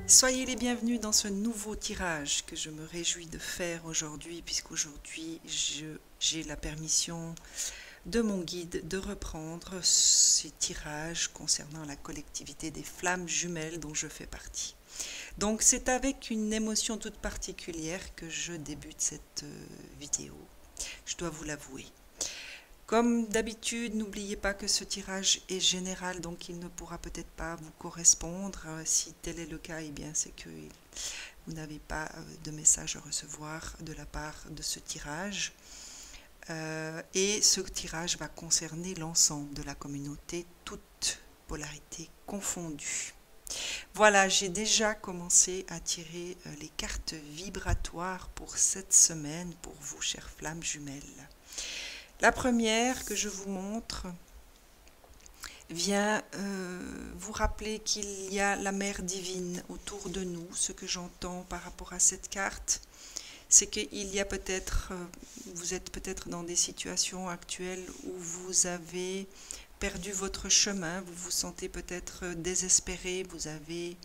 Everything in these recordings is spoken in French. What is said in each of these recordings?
Soyez les bienvenus dans ce nouveau tirage que je me réjouis de faire aujourd'hui, puisqu'aujourd'hui j'ai la permission de mon guide de reprendre ces tirages concernant la collectivité des flammes jumelles dont je fais partie. Donc c'est avec une émotion toute particulière que je débute cette vidéo, je dois vous l'avouer. Comme d'habitude, n'oubliez pas que ce tirage est général, donc il ne pourra peut-être pas vous correspondre. Si tel est le cas, eh bien c'est que vous n'avez pas de message à recevoir de la part de ce tirage. Et ce tirage va concerner l'ensemble de la communauté, toutes polarités confondues. Voilà, j'ai déjà commencé à tirer les cartes vibratoires pour cette semaine, pour vous, chères flammes jumelles. La première que je vous montre vient vous rappeler qu'il y a la mère divine autour de nous. Ce que j'entends par rapport à cette carte, c'est qu'il y a peut-être, vous êtes peut-être dans des situations actuelles où vous avez perdu votre chemin, vous vous sentez peut-être désespéré, vous avez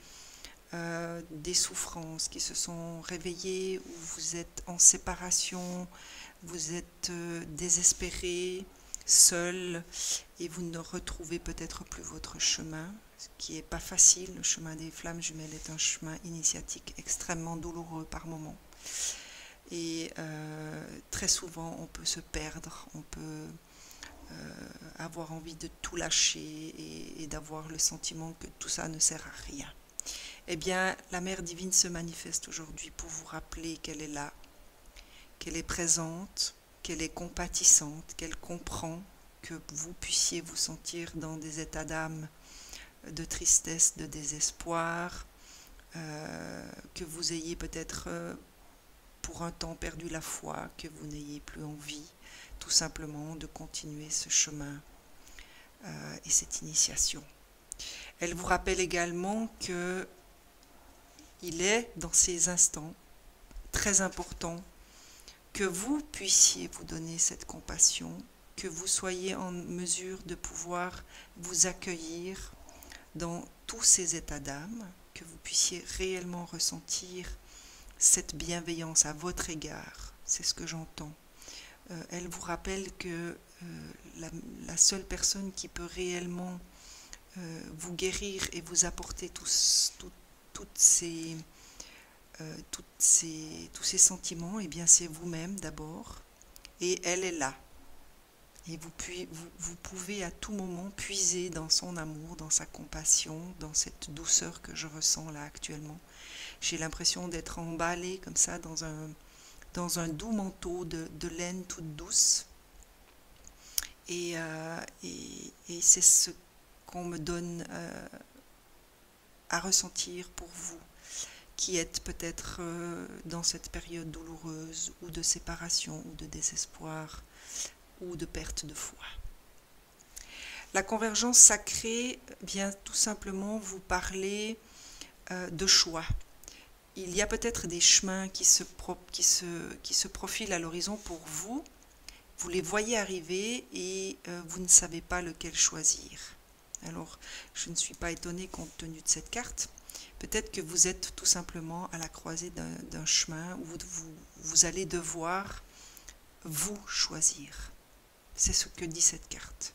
des souffrances qui se sont réveillées, ou vous êtes en séparation, vous êtes désespéré, seul, et vous ne retrouvez peut-être plus votre chemin, ce qui n'est pas facile. Le chemin des flammes jumelles est un chemin initiatique extrêmement douloureux par moments. Et très souvent, on peut se perdre, on peut avoir envie de tout lâcher et d'avoir le sentiment que tout ça ne sert à rien. Eh bien, la Mère divine se manifeste aujourd'hui pour vous rappeler qu'elle est là, qu'elle est présente, qu'elle est compatissante, qu'elle comprend que vous puissiez vous sentir dans des états d'âme de tristesse, de désespoir, que vous ayez peut-être pour un temps perdu la foi, que vous n'ayez plus envie tout simplement de continuer ce chemin et cette initiation. Elle vous rappelle également que il est dans ces instants très important que vous puissiez vous donner cette compassion, que vous soyez en mesure de pouvoir vous accueillir dans tous ces états d'âme, que vous puissiez réellement ressentir cette bienveillance à votre égard. C'est ce que j'entends. Elle vous rappelle que la seule personne qui peut réellement vous guérir et vous apporter tous ces sentiments, eh bien c'est vous-même d'abord, et elle est là. Et vous pouvez à tout moment puiser dans son amour, dans sa compassion, dans cette douceur que je ressens là actuellement. J'ai l'impression d'être emballée comme ça dans un doux manteau de laine toute douce. Et c'est ce qu'on me donne à ressentir pour vous, qui êtes peut-être dans cette période douloureuse, ou de séparation, ou de désespoir, ou de perte de foi. La convergence sacrée vient tout simplement vous parler de choix. Il y a peut-être des chemins qui se profilent à l'horizon pour vous. Vous les voyez arriver et vous ne savez pas lequel choisir. Alors, je ne suis pas étonnée compte tenu de cette carte. Peut-être que vous êtes tout simplement à la croisée d'un chemin où vous allez devoir vous choisir. C'est ce que dit cette carte.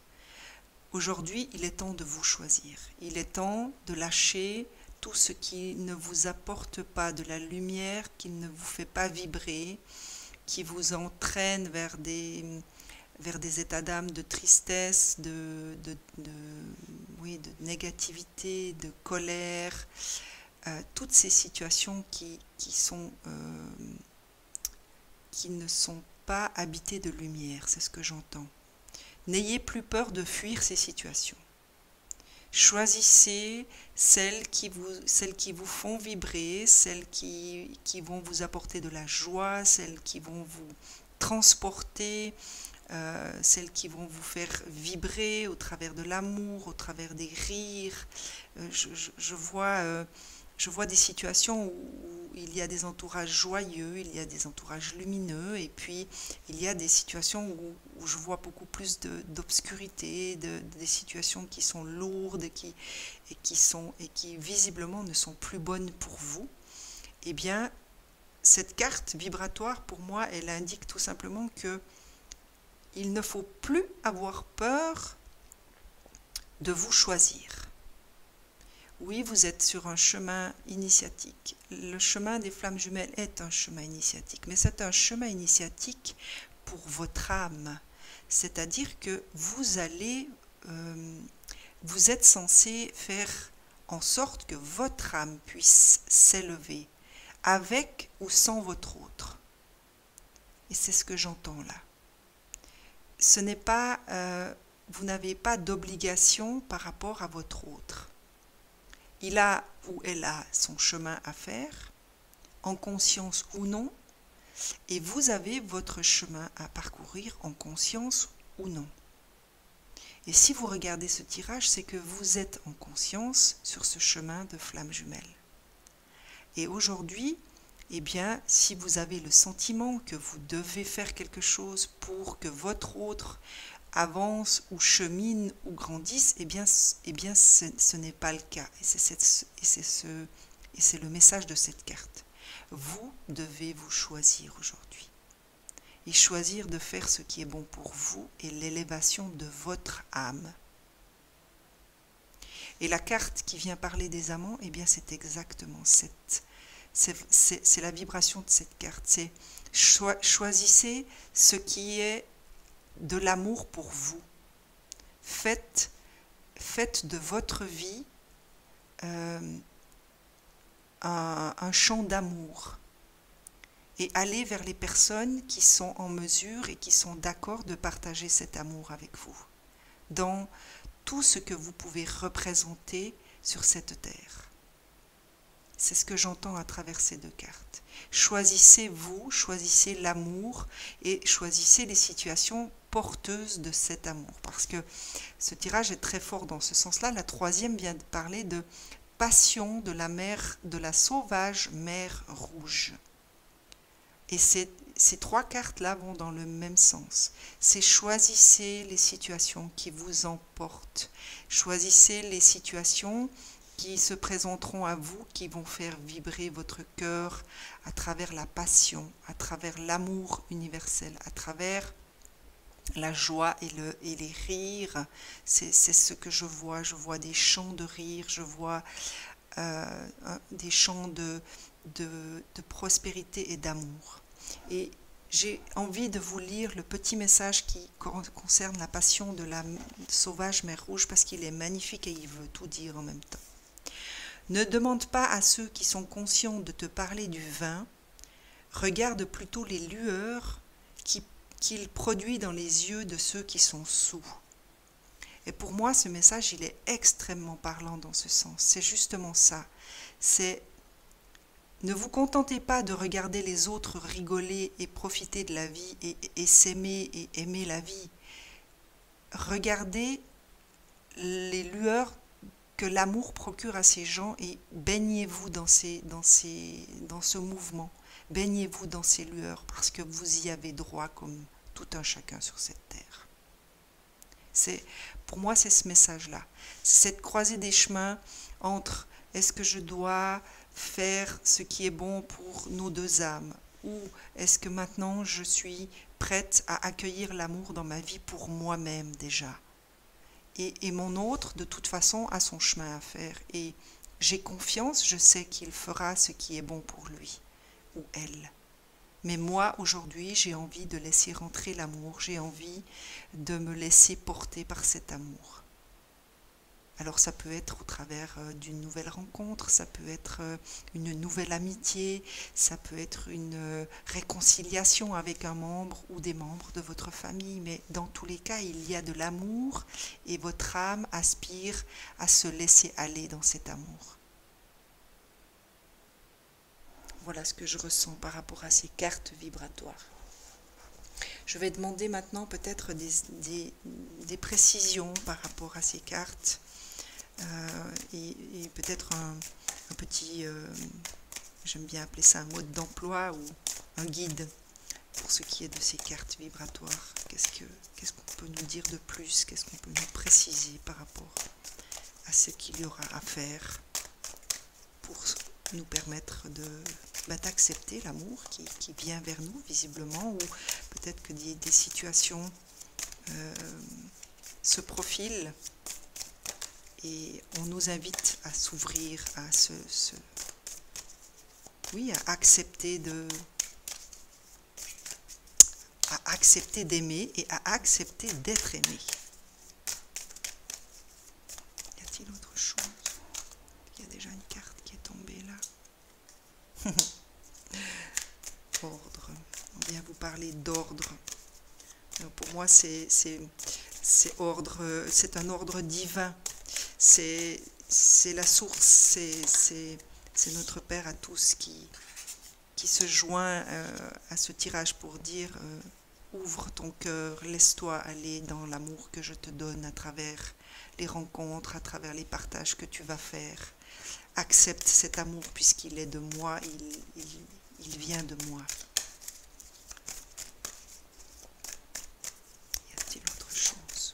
Aujourd'hui, il est temps de vous choisir. Il est temps de lâcher tout ce qui ne vous apporte pas de la lumière, qui ne vous fait pas vibrer, qui vous entraîne vers des états d'âme de tristesse, de négativité, de colère, toutes ces situations qui ne sont pas habitées de lumière, c'est ce que j'entends. N'ayez plus peur de fuir ces situations. Choisissez celles qui vous font vibrer, celles qui vont vous apporter de la joie, celles qui vont vous transporter, celles qui vont vous faire vibrer au travers de l'amour, au travers des rires. Je vois Je vois des situations où il y a des entourages joyeux, il y a des entourages lumineux, et puis il y a des situations où je vois beaucoup plus d'obscurité, des situations qui sont lourdes et qui visiblement ne sont plus bonnes pour vous. Eh bien, cette carte vibratoire, pour moi, elle indique tout simplement que il ne faut plus avoir peur de vous choisir. Oui, vous êtes sur un chemin initiatique. Le chemin des flammes jumelles est un chemin initiatique, mais c'est un chemin initiatique pour votre âme. C'est-à-dire que vous êtes censé faire en sorte que votre âme puisse s'élever, avec ou sans votre autre. Et c'est ce que j'entends là. Ce n'est pas, vous n'avez pas d'obligation par rapport à votre autre. Il a ou elle a son chemin à faire, en conscience ou non, et vous avez votre chemin à parcourir en conscience ou non. Et si vous regardez ce tirage, c'est que vous êtes en conscience sur ce chemin de flammes jumelles. Et aujourd'hui, eh bien, si vous avez le sentiment que vous devez faire quelque chose pour que votre autre avance ou chemine ou grandisse, eh bien ce n'est pas le cas. Et c'est le message de cette carte. Vous devez vous choisir aujourd'hui. Et choisir de faire ce qui est bon pour vous et l'élévation de votre âme. Et la carte qui vient parler des amants, eh bien c'est exactement c'est la vibration de cette carte. C'est choisissez ce qui est de l'amour pour vous. Faites de votre vie un champ d'amour et allez vers les personnes qui sont en mesure et qui sont d'accord de partager cet amour avec vous dans tout ce que vous pouvez représenter sur cette terre. C'est ce que j'entends à travers ces deux cartes. Choisissez-vous, choisissez l'amour et choisissez les situations porteuses de cet amour. Parce que ce tirage est très fort dans ce sens-là. La troisième vient de parler de passion de la sauvage mer rouge. Et ces trois cartes-là vont dans le même sens. C'est choisissez les situations qui vous emportent. Choisissez les situations qui se présenteront à vous, qui vont faire vibrer votre cœur à travers la passion, à travers l'amour universel, à travers la joie et les rires. C'est ce que je vois. Je vois des chants de rire, je vois des chants de prospérité et d'amour. Et j'ai envie de vous lire le petit message qui concerne la passion de la sauvage mer rouge parce qu'il est magnifique et il veut tout dire en même temps. Ne demande pas à ceux qui sont conscients de te parler du vin, regarde plutôt les lueurs qu'il produit dans les yeux de ceux qui sont soûls. Et pour moi, ce message, il est extrêmement parlant dans ce sens. C'est justement ça. C'est ne vous contentez pas de regarder les autres rigoler et profiter de la vie et s'aimer et aimer la vie. Regardez les lueurs que l'amour procure à ces gens et baignez-vous dans ce mouvement. Baignez-vous dans ces lueurs parce que vous y avez droit comme tout un chacun sur cette terre. Pour moi, c'est ce message-là. C'est cette croisée des chemins entre est-ce que je dois faire ce qui est bon pour nos deux âmes ou est-ce que maintenant je suis prête à accueillir l'amour dans ma vie pour moi-même déjà. Et mon autre, de toute façon, a son chemin à faire. Et j'ai confiance, je sais qu'il fera ce qui est bon pour lui ou elle. Mais moi, aujourd'hui, j'ai envie de laisser rentrer l'amour. J'ai envie de me laisser porter par cet amour. Alors ça peut être au travers d'une nouvelle rencontre, ça peut être une nouvelle amitié, ça peut être une réconciliation avec un membre ou des membres de votre famille, mais dans tous les cas, il y a de l'amour et votre âme aspire à se laisser aller dans cet amour. Voilà ce que je ressens par rapport à ces cartes vibratoires. Je vais demander maintenant peut-être des précisions par rapport à ces cartes. Et peut-être un petit, j'aime bien appeler ça un mode d'emploi ou un guide pour ce qui est de ces cartes vibratoires. Qu'est-ce qu'on peut nous dire de plus? Qu'est-ce qu'on peut nous préciser par rapport à ce qu'il y aura à faire pour nous permettre d'accepter l'amour qui vient vers nous, visiblement, ou peut-être que des situations se profilent et on nous invite à s'ouvrir à oui, à accepter d'aimer et à accepter d'être aimé. Y a-t-il autre chose? Il y a déjà une carte qui est tombée là. Ordre. On vient vous parler d'ordre. Pour moi, c'est ordre, c'est un ordre divin. C'est la source, c'est notre Père à tous qui se joint à ce tirage pour dire ouvre ton cœur, laisse-toi aller dans l'amour que je te donne à travers les rencontres, à travers les partages que tu vas faire. Accepte cet amour puisqu'il est de moi, il vient de moi. Y a-t-il autre chose?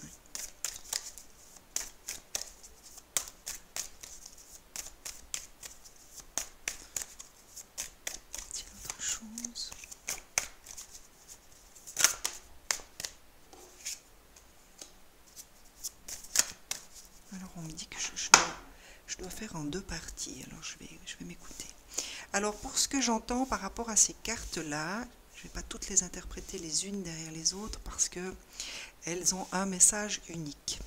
Oui. Y a-t-il autre chose? Alors on me dit que je dois faire en 2 parties, alors je vais m'écouter. Alors pour ce que j'entends par rapport à ces cartes-là, je ne vais pas toutes les interpréter les unes derrière les autres parce qu'elles ont un message unique.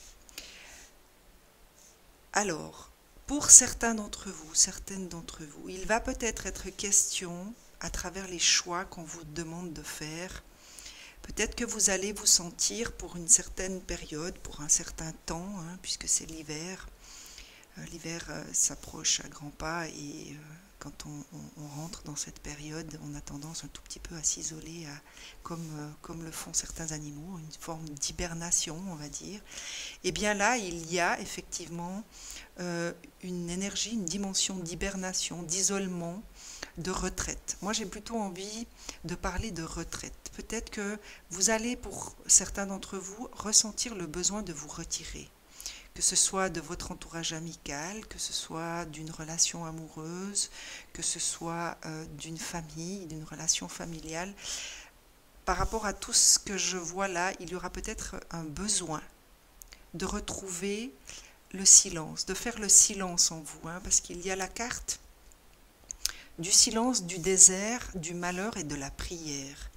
Alors, pour certains d'entre vous, certaines d'entre vous, il va peut-être être question, à travers les choix qu'on vous demande de faire, peut-être que vous allez vous sentir pour une certaine période, pour un certain temps, hein, puisque c'est l'hiver. L'hiver s'approche à grands pas et quand on rentre dans cette période, on a tendance un tout petit peu à s'isoler, comme le font certains animaux, une forme d'hibernation, on va dire. Et bien là, il y a effectivement une énergie, une dimension d'hibernation, d'isolement, de retraite. Moi, j'ai plutôt envie de parler de retraite. Peut-être que vous allez, pour certains d'entre vous, ressentir le besoin de vous retirer. Que ce soit de votre entourage amical, que ce soit d'une relation amoureuse, que ce soit d'une famille, d'une relation familiale. Par rapport à tout ce que je vois là, il y aura peut-être un besoin de retrouver le silence, de faire le silence en vous, hein, parce qu'il y a la carte du silence, du désert, du malheur et de la prière.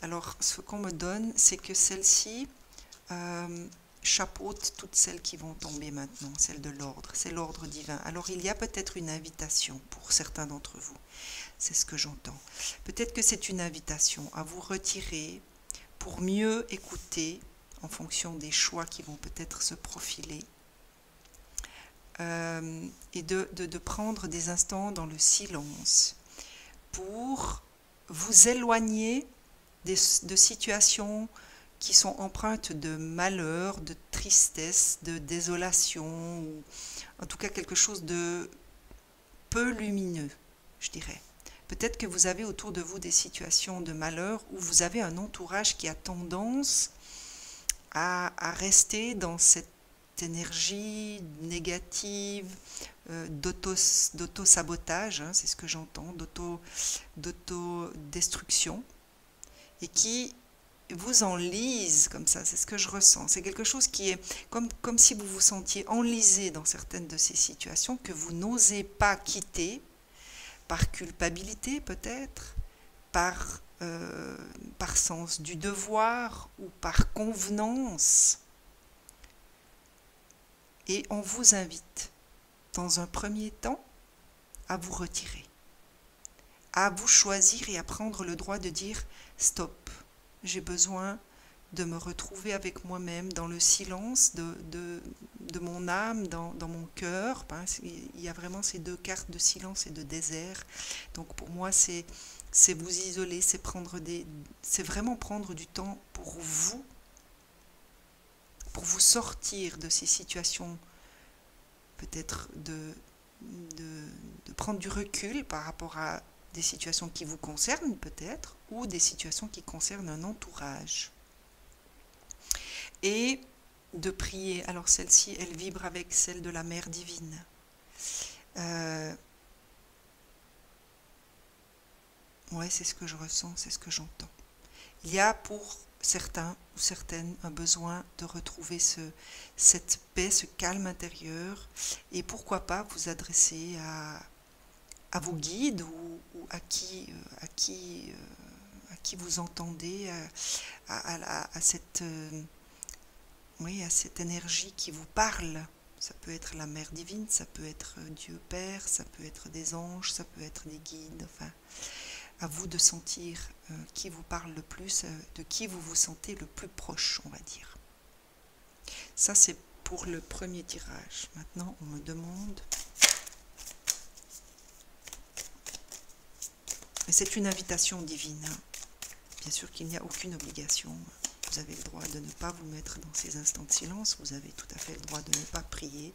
Alors, ce qu'on me donne, c'est que celle-ci chapeaute toutes celles qui vont tomber maintenant, celle de l'ordre, c'est l'ordre divin. Alors il y a peut-être une invitation pour certains d'entre vous, c'est ce que j'entends. Peut-être que c'est une invitation à vous retirer pour mieux écouter en fonction des choix qui vont peut-être se profiler et de prendre des instants dans le silence pour vous éloigner de situations qui sont empreintes de malheur, de tristesse, de désolation, ou en tout cas quelque chose de peu lumineux, je dirais. Peut-être que vous avez autour de vous des situations de malheur où vous avez un entourage qui a tendance à rester dans cette énergie négative, d'auto-sabotage, hein, c'est ce que j'entends, d'auto-destruction, et qui vous enlise comme ça, c'est ce que je ressens. C'est quelque chose qui est comme si vous vous sentiez enlisé dans certaines de ces situations que vous n'osez pas quitter, par culpabilité peut-être, par sens du devoir ou par convenance. Et on vous invite, dans un premier temps, à vous retirer, à vous choisir et à prendre le droit de dire « stop ». J'ai besoin de me retrouver avec moi-même dans le silence de mon âme, dans mon cœur. Il y a vraiment ces 2 cartes de silence et de désert. Donc pour moi, c'est vous isoler, c'est vraiment prendre du temps pour vous sortir de ces situations peut-être de prendre du recul par rapport à des situations qui vous concernent peut-être, ou des situations qui concernent un entourage. Et de prier. Alors celle-ci, elle vibre avec celle de la Mère divine. Ouais, c'est ce que je ressens, c'est ce que j'entends. Il y a pour certains ou certaines un besoin de retrouver cette paix, ce calme intérieur, et pourquoi pas vous adresser à vos guides ou à qui vous entendez, à cette, oui, à cette énergie qui vous parle. Ça peut être la Mère divine, ça peut être Dieu Père, ça peut être des anges, ça peut être des guides, enfin, à vous de sentir qui vous parle le plus, de qui vous vous sentez le plus proche, on va dire. Ça, c'est pour le premier tirage. Maintenant, on me demande... Mais c'est une invitation divine. Bien sûr qu'il n'y a aucune obligation. Vous avez le droit de ne pas vous mettre dans ces instants de silence. Vous avez tout à fait le droit de ne pas prier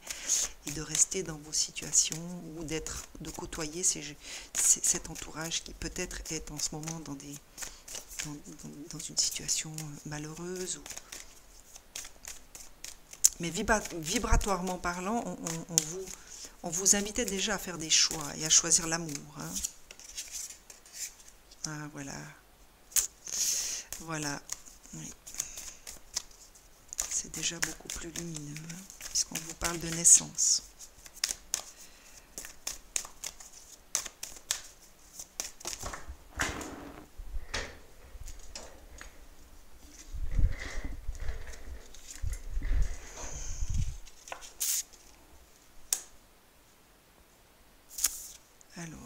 et de rester dans vos situations ou de côtoyer cet entourage qui peut-être est en ce moment dans une situation malheureuse. Mais vibratoirement parlant, on vous invitait déjà à faire des choix et à choisir l'amour. Hein. Ah, voilà. Voilà. Oui. C'est déjà beaucoup plus lumineux, hein, puisqu'on vous parle de naissance. Alors...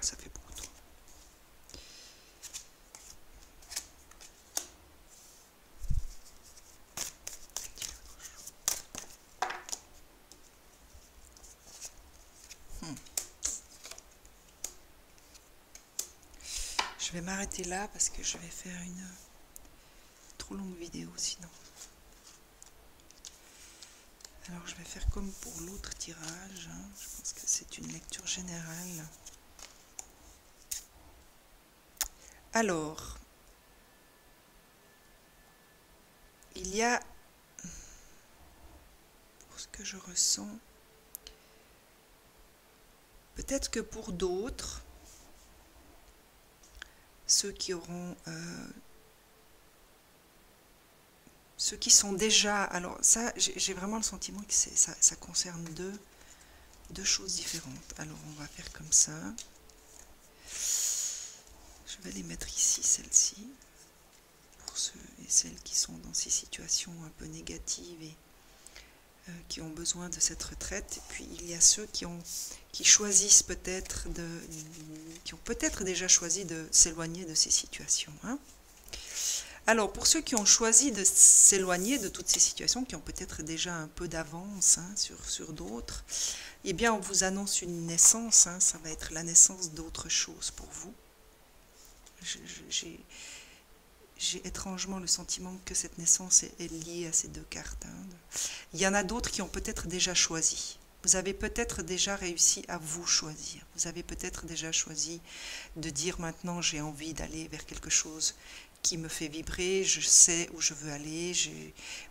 ça fait beaucoup trop. Je vais m'arrêter là parce que je vais faire une trop longue vidéo sinon. Alors je vais faire comme pour l'autre tirage, hein. Je pense que c'est une lecture générale. Alors, il y a, pour ce que je ressens, peut-être que pour d'autres, ceux qui auront, ceux qui sont déjà, alors ça, j'ai vraiment le sentiment que ça concerne deux choses différentes. Alors on va faire comme ça. Je vais les mettre ici, celles-ci, pour ceux et celles qui sont dans ces situations un peu négatives et qui ont besoin de cette retraite. Et puis il y a ceux qui choisissent peut-être qui ont peut-être déjà choisi de s'éloigner de ces situations. Hein. Alors pour ceux qui ont choisi de s'éloigner de toutes ces situations, qui ont peut-être déjà un peu d'avance hein, sur d'autres, eh bien on vous annonce une naissance, hein, ça va être la naissance d'autre chose pour vous. J'ai étrangement le sentiment que cette naissance est liée à ces deux cartes. Hein. Il y en a d'autres qui ont peut-être déjà choisi. Vous avez peut-être déjà réussi à vous choisir. Vous avez peut-être déjà choisi de dire maintenant j'ai envie d'aller vers quelque chose qui me fait vibrer, je sais où je veux aller,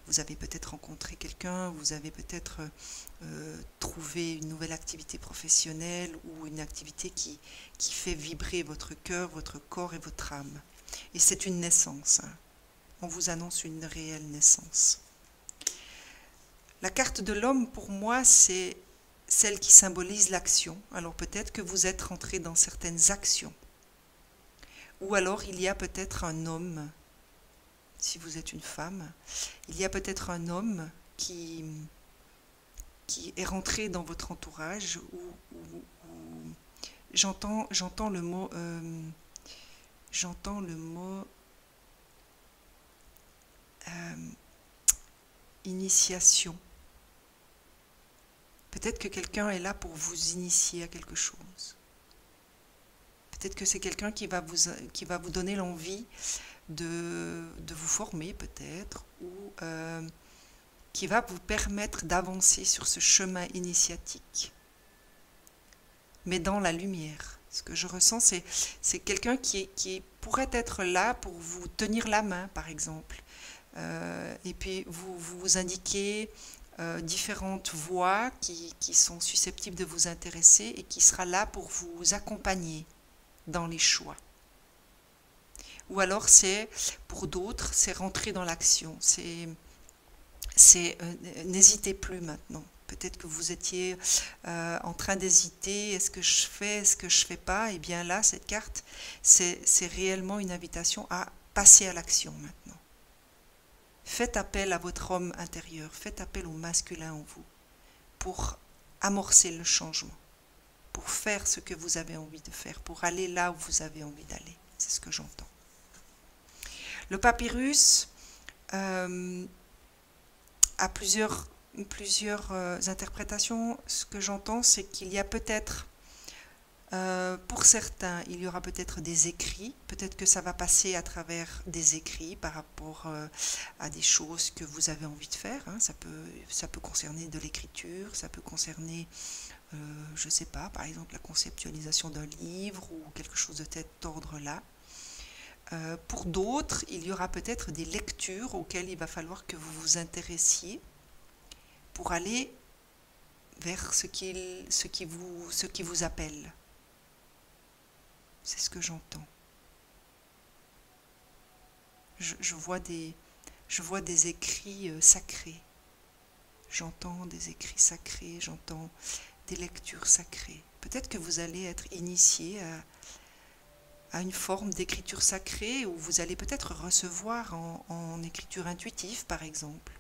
vous avez peut-être rencontré quelqu'un, vous avez peut-être trouvé une nouvelle activité professionnelle ou une activité qui fait vibrer votre cœur, votre corps et votre âme. Et c'est une naissance. Hein. On vous annonce une réelle naissance. La carte de l'homme, pour moi, c'est celle qui symbolise l'action. Alors peut-être que vous êtes rentré dans certaines actions. Ou alors il y a peut-être un homme, si vous êtes une femme, il y a peut-être un homme qui est rentré dans votre entourage ou j'entends le mot initiation. Peut-être que quelqu'un est là pour vous initier à quelque chose. Peut-être que c'est quelqu'un qui va vous donner l'envie de vous former peut-être, ou qui va vous permettre d'avancer sur ce chemin initiatique. Mais dans la lumière. Ce que je ressens, c'est quelqu'un qui pourrait être là pour vous tenir la main, par exemple. Et puis vous indiquer différentes voies qui sont susceptibles de vous intéresser et qui sera là pour vous accompagner dans les choix. Ou alors c'est, pour d'autres, c'est rentrer dans l'action. N'hésitez plus maintenant. Peut-être que vous étiez en train d'hésiter, est-ce que je fais, est-ce que je fais pas? Et bien là, cette carte, c'est réellement une invitation à passer à l'action maintenant. Faites appel à votre homme intérieur, faites appel au masculin en vous pour amorcer le changement, pour faire ce que vous avez envie de faire, pour aller là où vous avez envie d'aller. C'est ce que j'entends. Le papyrus a plusieurs interprétations. Ce que j'entends, c'est qu'il y a peut-être, pour certains, il y aura peut-être des écrits. Peut-être que ça va passer à travers des écrits par rapport à des choses que vous avez envie de faire. Hein. Ça peut concerner de l'écriture, ça peut concerner, je ne sais pas, par exemple la conceptualisation d'un livre ou quelque chose de cet ordre-là. Pour d'autres, il y aura peut-être des lectures auxquelles il va falloir que vous vous intéressiez pour aller vers ce qui vous appelle. C'est ce que j'entends. Je vois des écrits sacrés. J'entends des écrits sacrés, j'entends des lectures sacrées. Peut-être que vous allez être initié à une forme d'écriture sacrée où vous allez peut-être recevoir en écriture intuitive, par exemple,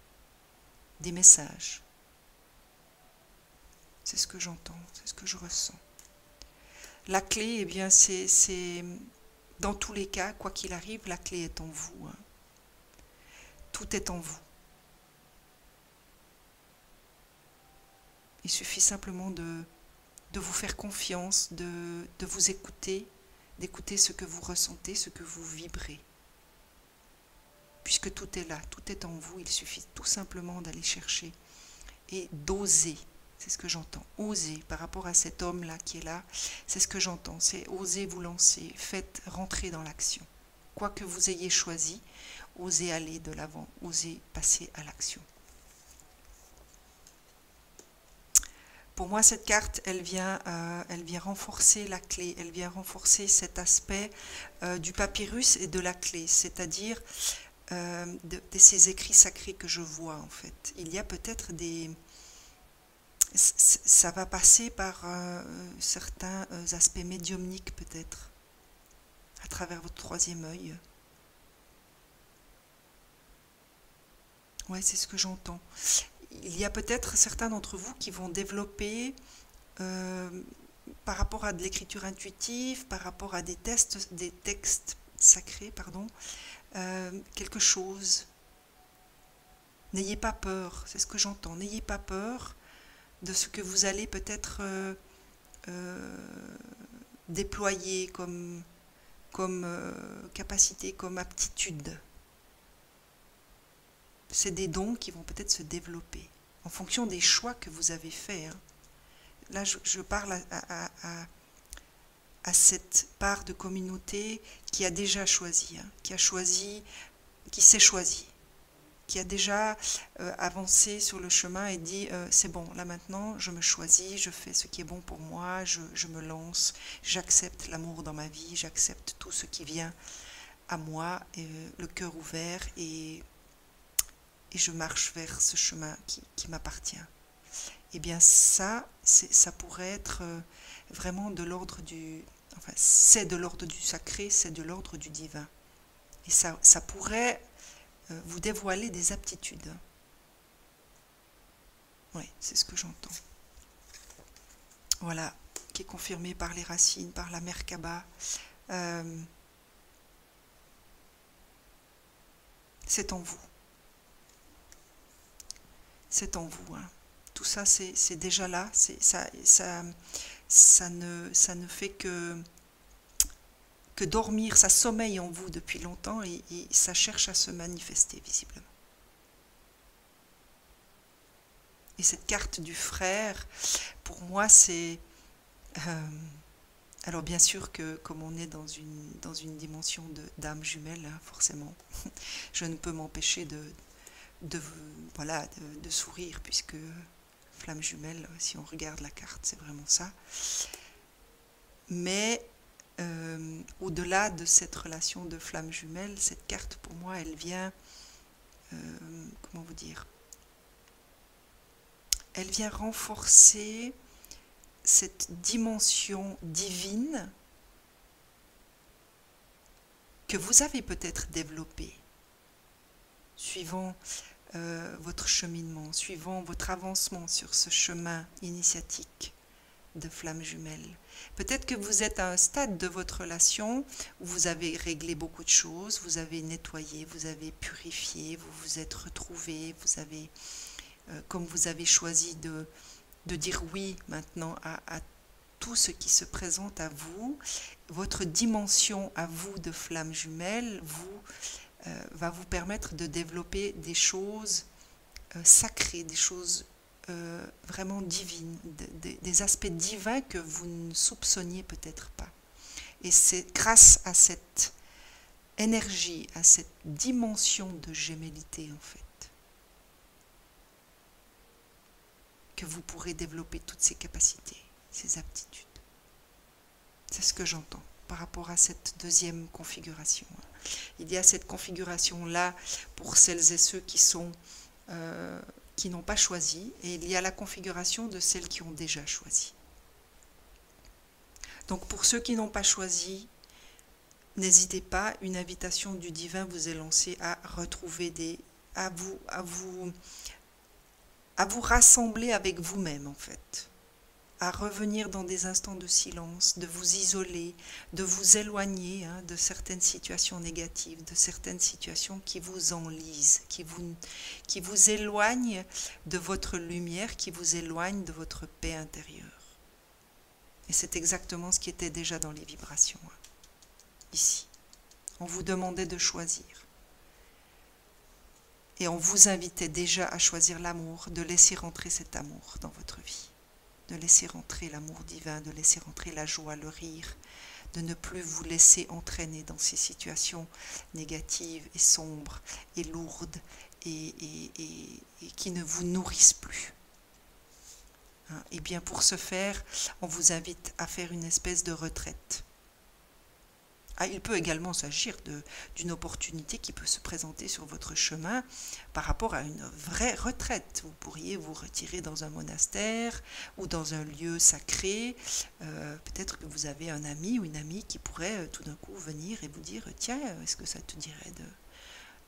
des messages. C'est ce que j'entends, c'est ce que je ressens. La clé, eh bien, c'est dans tous les cas, quoi qu'il arrive, la clé est en vous. Hein. Tout est en vous. Il suffit simplement de vous faire confiance, de vous écouter, d'écouter ce que vous ressentez, ce que vous vibrez. Puisque tout est là, tout est en vous, il suffit tout simplement d'aller chercher et d'oser. C'est ce que j'entends. Oser par rapport à cet homme-là qui est là. C'est ce que j'entends. C'est oser vous lancer. Faites rentrer dans l'action. Quoi que vous ayez choisi, osez aller de l'avant. Osez passer à l'action. Pour moi, cette carte, elle vient renforcer la clé. Elle vient renforcer cet aspect du papyrus et de la clé. C'est-à-dire de ces écrits sacrés que je vois, en fait. Il y a peut-être des... Ça va passer par certains aspects médiumniques peut-être, à travers votre troisième œil. Ouais, c'est ce que j'entends. Il y a peut-être certains d'entre vous qui vont développer, par rapport à de l'écriture intuitive, par rapport à des textes sacrés, pardon, quelque chose. N'ayez pas peur, c'est ce que j'entends. N'ayez pas peur de ce que vous allez peut-être déployer comme capacité, comme aptitude. C'est des dons qui vont peut-être se développer en fonction des choix que vous avez faits. Hein. Là, je parle à cette part de communauté qui a déjà choisi, hein, qui s'est choisi, qui a déjà avancé sur le chemin et dit c'est bon, là maintenant je me choisis, je fais ce qui est bon pour moi, je me lance, j'accepte l'amour dans ma vie, j'accepte tout ce qui vient à moi, le cœur ouvert et je marche vers ce chemin qui m'appartient. Eh bien ça pourrait être vraiment de l'ordre du... Enfin, c'est de l'ordre du sacré, c'est de l'ordre du divin. Et ça pourrait vous dévoiler des aptitudes. Oui, c'est ce que j'entends. Voilà, qui est confirmé par les racines, par la Merkaba. C'est en vous. C'est en vous, hein. tout ça, c'est déjà là. Ça ne fait que dormir, ça sommeille en vous depuis longtemps et ça cherche à se manifester visiblement. Et cette carte du frère, pour moi, c'est... alors bien sûr que comme on est dans une dimension d'âme jumelle, hein, forcément, je ne peux m'empêcher de sourire, puisque flamme jumelle, si on regarde la carte, c'est vraiment ça. Mais au-delà de cette relation de flamme jumelle, cette carte pour moi, elle vient, comment vous dire, elle vient renforcer cette dimension divine que vous avez peut-être développée suivant votre cheminement, suivant votre avancement sur ce chemin initiatique de flamme jumelle. Peut-être que vous êtes à un stade de votre relation où vous avez réglé beaucoup de choses, vous avez nettoyé, vous avez purifié, vous vous êtes retrouvé, vous avez, comme vous avez choisi de dire oui maintenant à tout ce qui se présente à vous, votre dimension à vous de flamme jumelle va vous permettre de développer des choses sacrées, des choses vraiment divines, des aspects divins que vous ne soupçonniez peut-être pas. Et c'est grâce à cette énergie, à cette dimension de gémellité en fait, que vous pourrez développer toutes ces capacités, ces aptitudes. C'est ce que j'entends par rapport à cette deuxième configuration. Il y a cette configuration-là pour celles et ceux qui n'ont pas choisi, et il y a la configuration de celles qui ont déjà choisi. Donc pour ceux qui n'ont pas choisi, n'hésitez pas, une invitation du divin vous est lancée à retrouver à vous rassembler avec vous-même en fait, à revenir dans des instants de silence, de vous isoler, de vous éloigner de certaines situations négatives, de certaines situations qui vous enlisent, qui vous éloignent de votre lumière, qui vous éloignent de votre paix intérieure. Et c'est exactement ce qui était déjà dans les vibrations, ici. On vous demandait de choisir. Et on vous invitait déjà à choisir l'amour, de laisser rentrer cet amour dans votre vie, de laisser rentrer l'amour divin, de laisser rentrer la joie, le rire, de ne plus vous laisser entraîner dans ces situations négatives et sombres et lourdes et qui ne vous nourrissent plus. Et bien pour ce faire, on vous invite à faire une espèce de retraite. Il peut également s'agir d'une opportunité qui peut se présenter sur votre chemin par rapport à une vraie retraite. Vous pourriez vous retirer dans un monastère ou dans un lieu sacré. Peut-être que vous avez un ami ou une amie qui pourrait tout d'un coup venir et vous dire « Tiens, est-ce que ça te dirait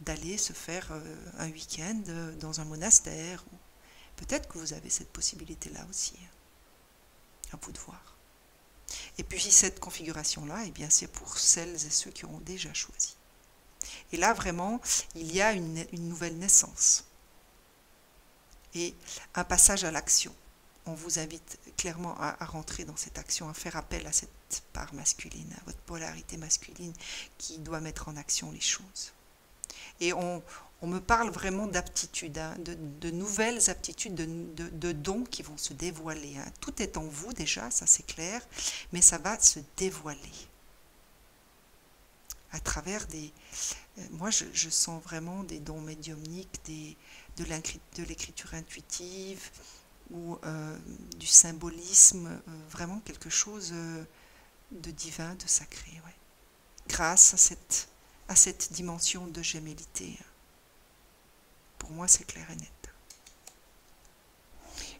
d'aller se faire un week-end dans un monastère ?» Peut-être que vous avez cette possibilité-là aussi. À vous de voir. Et puis cette configuration-là, eh bien, c'est pour celles et ceux qui ont déjà choisi. Et là, vraiment, il y a une nouvelle naissance. Et un passage à l'action. On vous invite clairement à rentrer dans cette action, à faire appel à cette part masculine, à votre polarité masculine qui doit mettre en action les choses. Et on me parle vraiment d'aptitudes, de nouvelles aptitudes, de dons qui vont se dévoiler. Tout est en vous déjà, ça c'est clair, mais ça va se dévoiler. À travers moi je sens vraiment des dons médiumniques, de l'écriture intuitive ou du symbolisme, vraiment quelque chose de divin, de sacré. Ouais. Grâce à cette dimension de gémellité. Pour moi, c'est clair et net.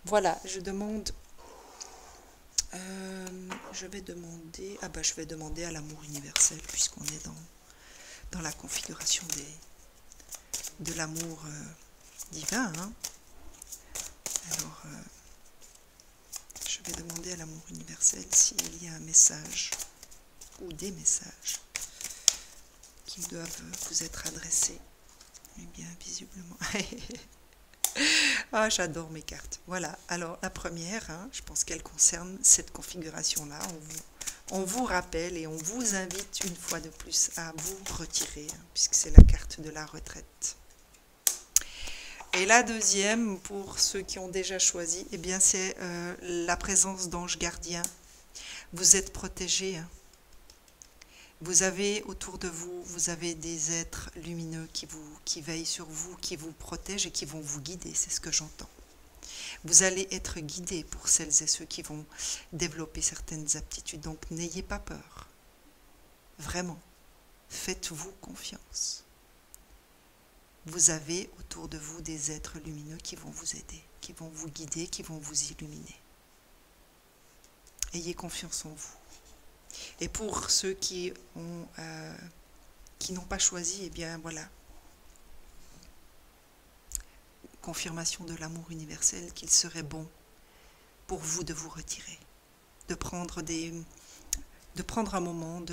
Voilà, je vais demander à l'amour universel, puisqu'on est dans la configuration de l'amour divin. Alors, je vais demander à l'amour universel s'il y a un message ou des messages qui doivent vous être adressés. Eh bien, visiblement. Ah, j'adore mes cartes. Voilà, alors la première, hein, je pense qu'elle concerne cette configuration-là. On vous rappelle et on vous invite une fois de plus à vous retirer, hein, puisque c'est la carte de la retraite. Et la deuxième, pour ceux qui ont déjà choisi, eh bien c'est la présence d'anges gardiens. Vous êtes protégés. Hein. Vous avez autour de vous, vous avez des êtres lumineux qui veillent sur vous, qui vous protègent et qui vont vous guider, c'est ce que j'entends. Vous allez être guidés pour celles et ceux qui vont développer certaines aptitudes. Donc n'ayez pas peur. Vraiment, faites-vous confiance. Vous avez autour de vous des êtres lumineux qui vont vous aider, qui vont vous guider, qui vont vous illuminer. Ayez confiance en vous. Et pour ceux qui n'ont pas choisi, eh bien voilà, confirmation de l'amour universel qu'il serait bon pour vous de vous retirer, de prendre un moment,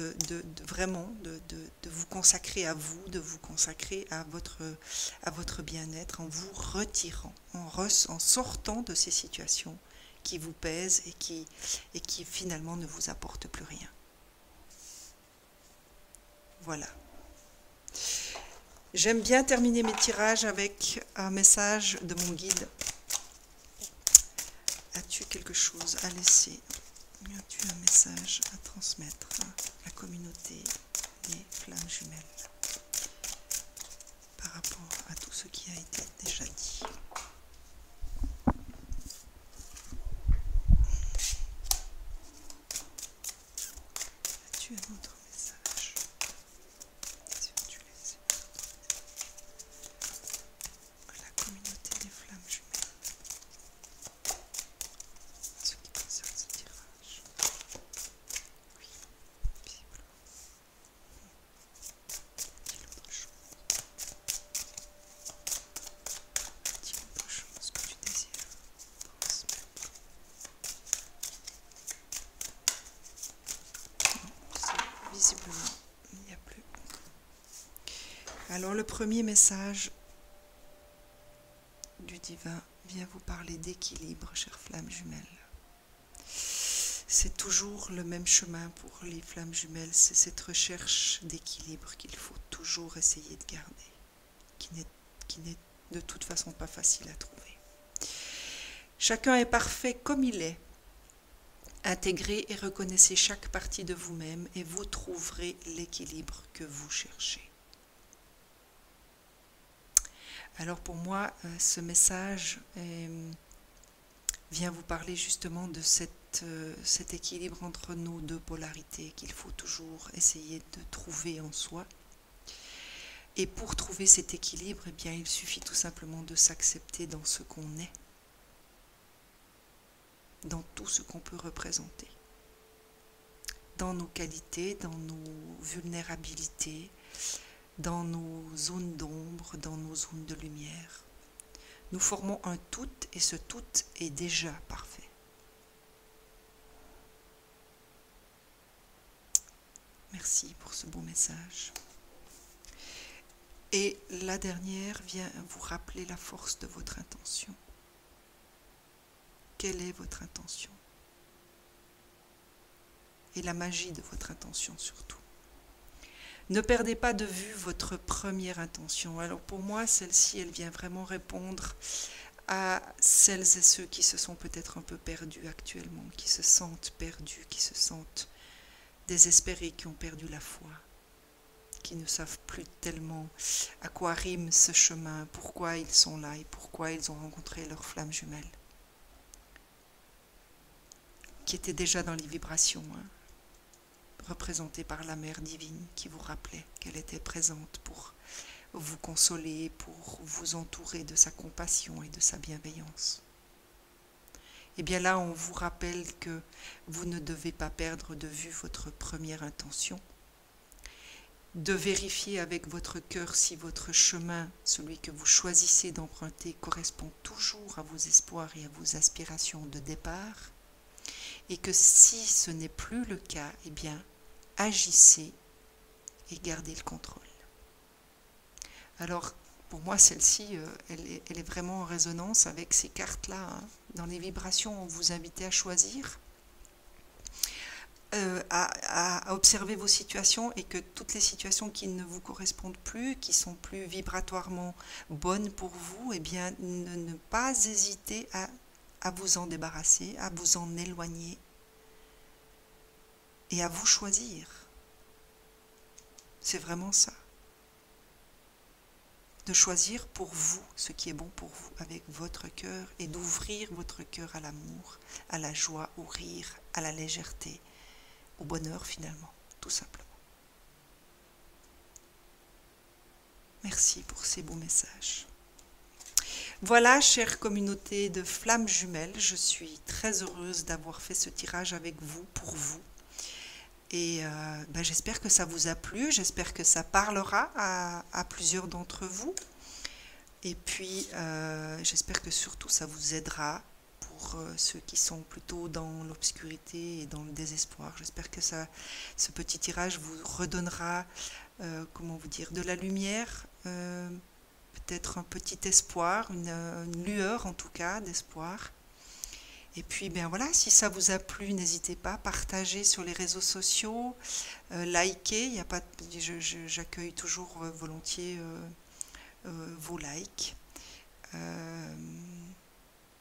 vraiment de vous consacrer à vous, de vous consacrer à votre bien-être en vous retirant, en sortant de ces situations qui vous pèsent et qui finalement ne vous apportent plus rien. Voilà. J'aime bien terminer mes tirages avec un message de mon guide. As-tu quelque chose à laisser? As-tu un message à transmettre à la communauté des flammes jumelles par rapport à tout ce qui a été déjà dit? As-tu un autre message? La communauté des flammes jumelles. Ce qui concerne ce tirage. Oui, visiblement. Dis-le autre chose. Dis-le autre chose que tu désires transmettre. Non, visiblement, il n'y a plus. Alors le premier message du divin vient vous parler d'équilibre, chères flammes jumelles. C'est toujours le même chemin pour les flammes jumelles, c'est cette recherche d'équilibre qu'il faut toujours essayer de garder, qui n'est de toute façon pas facile à trouver. Chacun est parfait comme il est. Intégrez et reconnaissez chaque partie de vous-même et vous trouverez l'équilibre que vous cherchez. Alors pour moi, ce message vient vous parler justement de cet équilibre entre nos deux polarités qu'il faut toujours essayer de trouver en soi. Et pour trouver cet équilibre, eh bien, il suffit tout simplement de s'accepter dans ce qu'on est, dans tout ce qu'on peut représenter, dans nos qualités, dans nos vulnérabilités, dans nos zones d'ombre, dans nos zones de lumière. Nous formons un tout et ce tout est déjà parfait. Merci pour ce beau message. Et la dernière vient vous rappeler la force de votre intention. Quelle est votre intention? Et la magie de votre intention surtout. Ne perdez pas de vue votre première intention. Alors pour moi, celle-ci, elle vient vraiment répondre à celles et ceux qui se sont peut-être un peu perdus actuellement, qui se sentent perdus, qui se sentent désespérés, qui ont perdu la foi, qui ne savent plus tellement à quoi rime ce chemin, pourquoi ils sont là et pourquoi ils ont rencontré leur flamme jumelle, qui étaient déjà dans les vibrations, représentée par la Mère divine qui vous rappelait qu'elle était présente pour vous consoler, pour vous entourer de sa compassion et de sa bienveillance. Et bien là, on vous rappelle que vous ne devez pas perdre de vue votre première intention, de vérifier avec votre cœur si votre chemin, celui que vous choisissez d'emprunter, correspond toujours à vos espoirs et à vos aspirations de départ, et que si ce n'est plus le cas, eh bien, agissez et gardez le contrôle. Alors, Pour moi, celle-ci, elle est vraiment en résonance avec ces cartes-là, hein. Dans les vibrations, on vous invite à choisir, à observer vos situations, et que toutes les situations qui ne vous correspondent plus, qui sont plus vibratoirement bonnes pour vous, eh bien, ne pas hésiter à vous en débarrasser, à vous en éloigner et à vous choisir. C'est vraiment ça. De choisir pour vous ce qui est bon pour vous avec votre cœur, et d'ouvrir votre cœur à l'amour, à la joie, au rire, à la légèreté, au bonheur finalement, tout simplement. Merci pour ces beaux messages. Voilà, chère communauté de flammes jumelles, je suis très heureuse d'avoir fait ce tirage avec vous, pour vous. Et j'espère que ça vous a plu, j'espère que ça parlera à plusieurs d'entre vous. Et puis, j'espère que surtout ça vous aidera pour ceux qui sont plutôt dans l'obscurité et dans le désespoir. J'espère que ce petit tirage vous redonnera, comment vous dire, de la lumière, peut-être un petit espoir, une lueur en tout cas d'espoir. Et puis, voilà, si ça vous a plu, n'hésitez pas à partager sur les réseaux sociaux, liker. J'accueille toujours volontiers vos likes.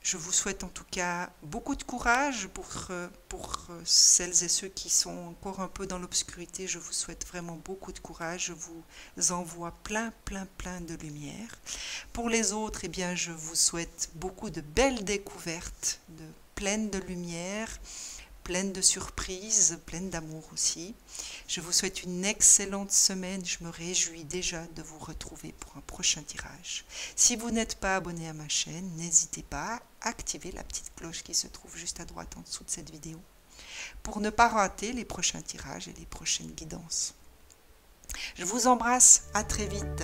Je vous souhaite en tout cas beaucoup de courage pour celles et ceux qui sont encore un peu dans l'obscurité. Je vous souhaite vraiment beaucoup de courage. Je vous envoie plein de lumière. Pour les autres, eh bien, je vous souhaite beaucoup de belles découvertes, pleines de lumière, pleines de surprises, pleines d'amour aussi. Je vous souhaite une excellente semaine. Je me réjouis déjà de vous retrouver pour un prochain tirage. Si vous n'êtes pas abonné à ma chaîne, n'hésitez pas à activer la petite cloche qui se trouve juste à droite en dessous de cette vidéo pour ne pas rater les prochains tirages et les prochaines guidances. Je vous embrasse, à très vite.